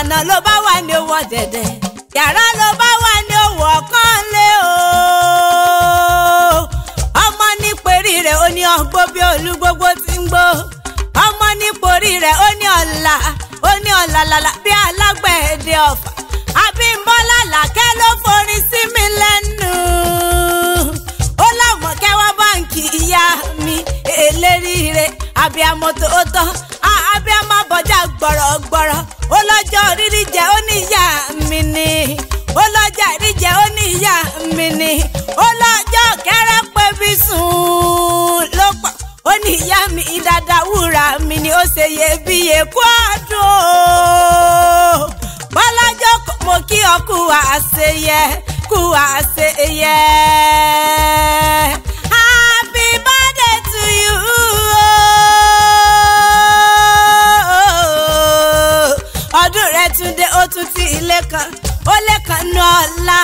ọ̀nà ló bá wà ní owó dẹ̀dẹ̀ yàrá ló bá wà ní owó ọ̀kan lé o. ọmọ ní pèrí rẹ̀ ó ní ọgbó bí olú gbogbo ti ń gbó. ọmọ ní porí rẹ̀ ó ní ọ̀la làlà bí alágbẹ̀dẹ ọ̀fà. Abímbọ́lá Làkẹ́ ló forí sí mi lẹ́nu. ó láwọn kẹwàá báǹkì ìyá mi eléríire abiyamọ tòótọ́ abiyamọ bọjá gbọ̀rọ̀gbọ̀rọ̀. ó lọ́jọ́ rírí jẹ́ ó ní ìyá mi ni. ó lọ́jọ́ rírí jẹ́ ó ní ìyá mi ni. ó lọ́jọ́ kẹrẹ́ pé bí sùn ló pọ̀. ó ní ìyá mi dada wúrà mi ni ó ṣe iyebíye kú ọdún. Bọ́lájọ́ mo kí ọ kú àṣeyẹ kú àṣeyẹ. Happy birthday to you. ọdún rẹ tún dé ó tún ti ilé kan ó lé kan nú ọlá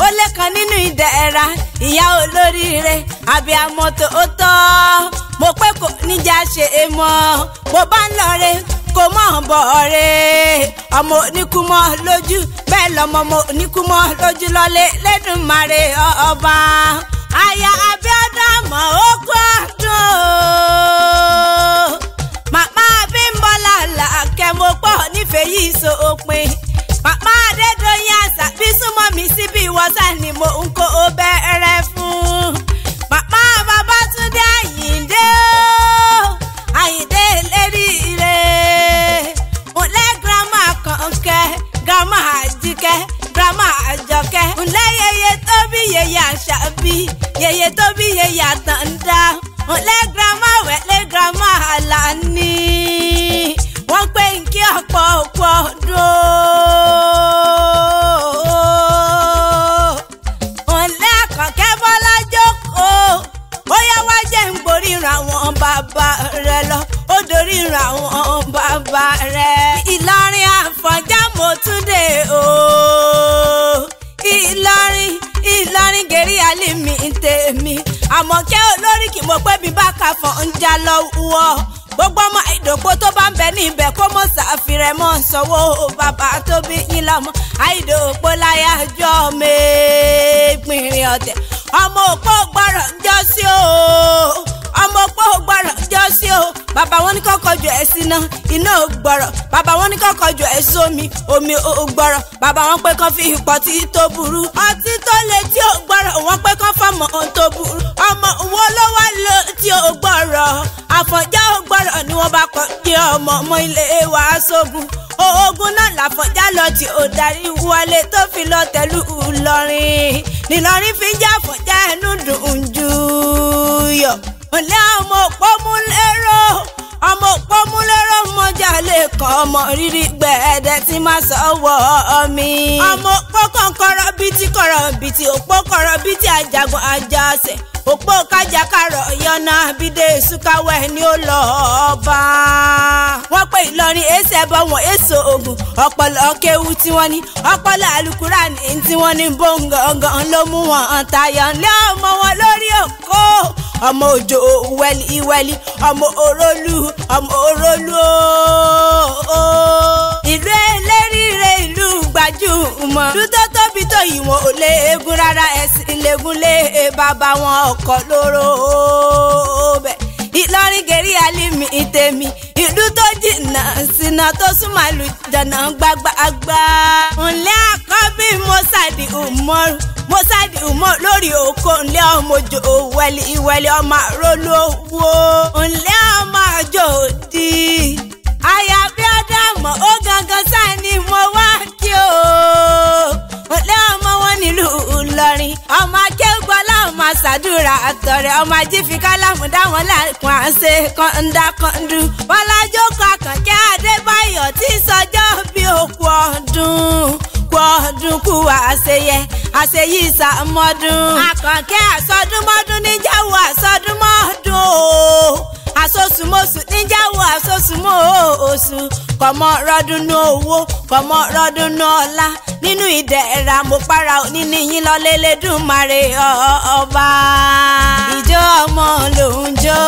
ó lé kan nínú ìdẹ̀ra ìyá olóríire abiyamọ tòótọ́. mo pé kò níjà ṣe é mọ́ mo bá ń lọ re kò mọ̀ bọ̀ re ọmọ oníkúmọ́ lójú bẹ́ẹ̀ lọ́mọ mo oníkúmọ́ lójú lọ́lé lẹ́dùnmáre ọba. aya Abíọ́dún mọ̀ ó kú ọdún. màmá Abímbọ́lá Làkẹ́ mo pọ̀ nífẹ̀ẹ́ yìí so òpin. màmá Adédoyin àṣà bí súnmọ́ mi síbi ìwọ́sà ni mo ń kó o bẹ̀rẹ̀ fún. màmá Babátúndé Àyìndé Àyìndé eléríire. ǹlẹ́ girama Kànkẹ́ girama Àjíkẹ́ girama Àjọkẹ́. ǹlẹ́ yeye tó bí yeye Àṣàbí yeye tó bí yeye Àtàndá. ǹlẹ́ girama Wẹ̀lẹ́ girama Àlàní. wọ́n pé nkí ọ̀pọ̀ ọdún. ǹlẹ́ Àkànkẹ́ Bọ́lá jókòó. ó yá wá jẹ́ ń gborí ìran àwọn bàbá rẹ lọ ó dorí ìran àwọn bàbá rẹ. Ìlọrin Àfọ̀njá mo tún dé o. Ìlọrin gèrí àlìmí tèmi. Àmọ̀kẹ́ olórí kì mo pé bí bá ka Àfọ̀njá lọ́wọ́. gbogbo ọmọ Àìdòpó tó bá ń bẹ ní ibẹ̀ kó mọ̀ ṣàfihàn mọ̀ sanwó bàbá tó bí yín lọ́mọ. Àìdòpó láyájọ́ mẹ́gbìnrin ọ̀tẹ̀. ọmọ òpó gbọ́rọ̀ ń jọ sí o. ọmọ òpó gbọ́rọ̀ ń jọ sí o. bàbá wọn ní kọ́kọ́ jù ẹ́ síná iná ò gbọ́rọ̀. bàbá wọn ní kọ́kọ́ jù ẹ́ sómi omi ò gbọ́rọ̀. bàbá wọn pé kán fi ipò tí tó burú. ọtí tó le tí ò gbọ́rọ̀ wọn pé kán fọmọ tó burú. ọmọ wo ló wá lò tí ò gbọ́rọ̀. Àfọ̀njá ò gbọ́rọ̀ ni wọ́n bá kọ́ jẹ́ ọmọ ilé wa sógun. ogun náà l'Àfọ̀njá lọ tí ò darí wọlé tó fi lọ tẹ̀lú Ìlọrin. n'Ìlọrin fi ń jẹ́ Àfọ̀njá ẹnu dùn jù yọ. ǹlẹ́ ọmọ òpó mú lérò mọ́jà lè kọ́ ọmọ rírí gbẹ̀ẹ́dẹ́ tí máa sọ̀wọ́ mi. ọmọ òpó kọ̀ǹkọ̀rọ̀ bíi ti òpó kọ̀rọ̀ bíi ti àjàgùn àjàṣẹ̀. òpó kájàkárọ̀ yọ̀nà bídé ìsúkáwẹ̀ ni ó lọ bá. wọ́n pé Ìlọrin èsì ẹ̀bọ wọn èso ògùn ọ̀pọ̀lọ̀ kéwu tí wọ́n ní ọ̀pọ̀lọ̀ àlùkùránì tí wọ́n ní bóńgàngàn ló mú wọn tayọ̀ ńlẹ́ ọmọ wọn lórí òkó. ọmọ òjò wẹ́lí ọmọ òrólú ìlú eléríire ìlú gbajúmọ̀. ìlú tó tóbi tó ìwọ̀n ò lé egun rárá ẹ̀sìn lẹ́gùn lé bàbá wọn ọkọ̀ lóró bẹ̀. Ìlọrin gèrí àlìmí tèmi. ìlú tó jìnnà sínà tó súnmọ́ ìlú jọ̀nà gbàgbàgbà. ǹlẹ́ àkọ́bí Mọ́sádì Umaru lórí òkò. ǹlẹ́ ọmọ òjò wẹ́lí ọmọ àrólú owó. ǹlẹ́ ọmọ àjò òdì. aya Abíọ́dún mọ̀ ó gangan sáà ni mo wá kí o. ǹlẹ́ ọmọ wọn nílùú Ìlọrin. ọmọ akéwùgbọ́lá ọmọ àṣàdúrà àtọ̀rẹ́ ọmọ ajífikálàmù dáwọn lákùn àṣẹ kọ́ńdàkọ́ńdù. Bọ́lájókòó Àkànkẹ́ Adébáyọ̀ tí sọjọ́ bí òkú ọdún kú àṣeyẹ àṣeyí ìsàmọ́dún. Àkànkẹ́ àsọdúnmọ́dún níjàwó àsọdúnmọ́dún o. àsosùmọ́sù níjàwó àsosùmọ́sù. kọ̀mọ́ rọ́dúnú owó kọ̀mọ́ rọ́dúnú ọlá. nínú ìdẹ̀ra mo para nínú yín lọ́lẹ́lẹ́dùnmáre ọba. ìjọ ọmọ lòún jó.